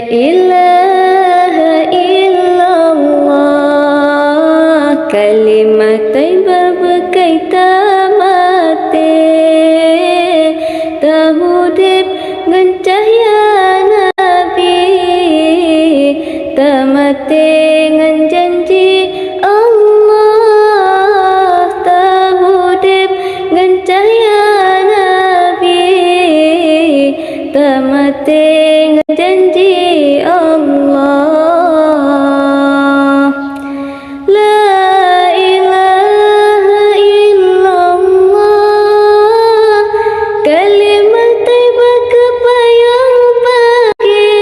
ilaha illallah, kalimat thayyibah berkaitan mati, tahudib ngan cahaya Nabi, tamate ngan janji Allah, tahudib ngan cahaya Nabi, tamate ngan janji Allah. La ilaha illallah, kalimat thayyibah kepayang pagi.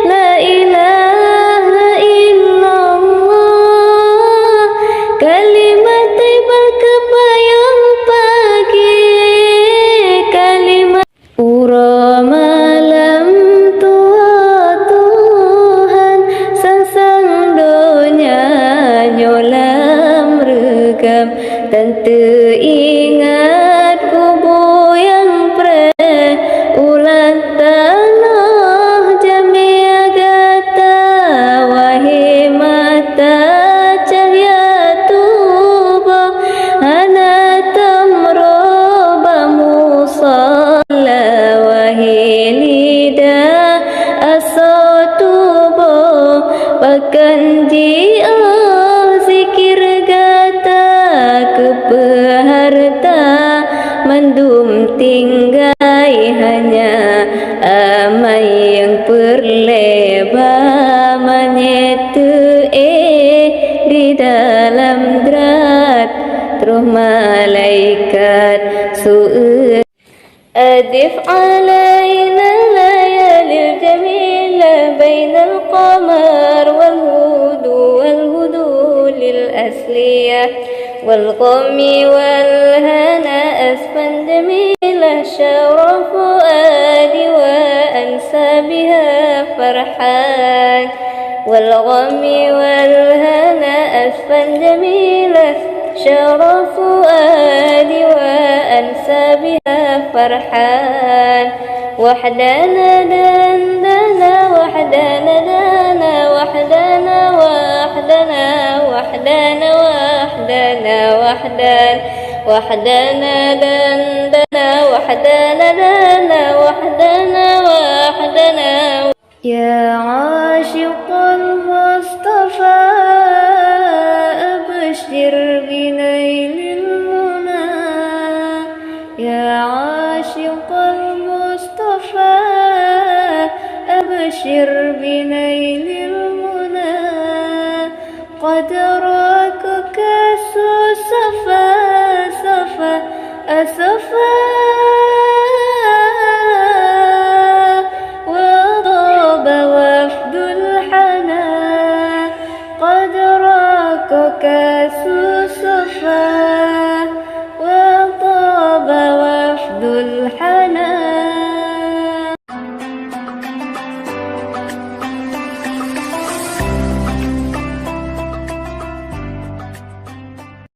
La ilaha illallah, kalimat thayyibah kepayang pagi. Kalimat ura malam tua Tuhan, sang donya nyolam regam, dan teringat kubur yang ulang tanah jamia gata, wahai mata cahaya tubuh hana tamroba musalla, wahai lidah asa tubuh bahkan jia zikir gata, kepeharta mandum tinggai hanya amai yang perlebar menyetu di dalam drat terus malaikat su'ud. أدف علينا الليالي الجميلة بين القمر والهدوء للأسلية والغم والهنا أسفا جميلة، شرف فؤادي وأنسى بها فرحان، والغم والهنا أسفا جميلة، شرف فؤادي وأنسى بها فرحان. وحدنا دندنا وحدنا دانا وحدنا وحدنا وحدنا وحدنا وحدان، وحدنا دندنا وحدنا دانا وحدنا وحدنا. يا عاشق المصطفى أبشر بنيل المنى، يا عاشق المصطفى أبشر بنيل المنى، قد راك كاس صفا صفا أصفا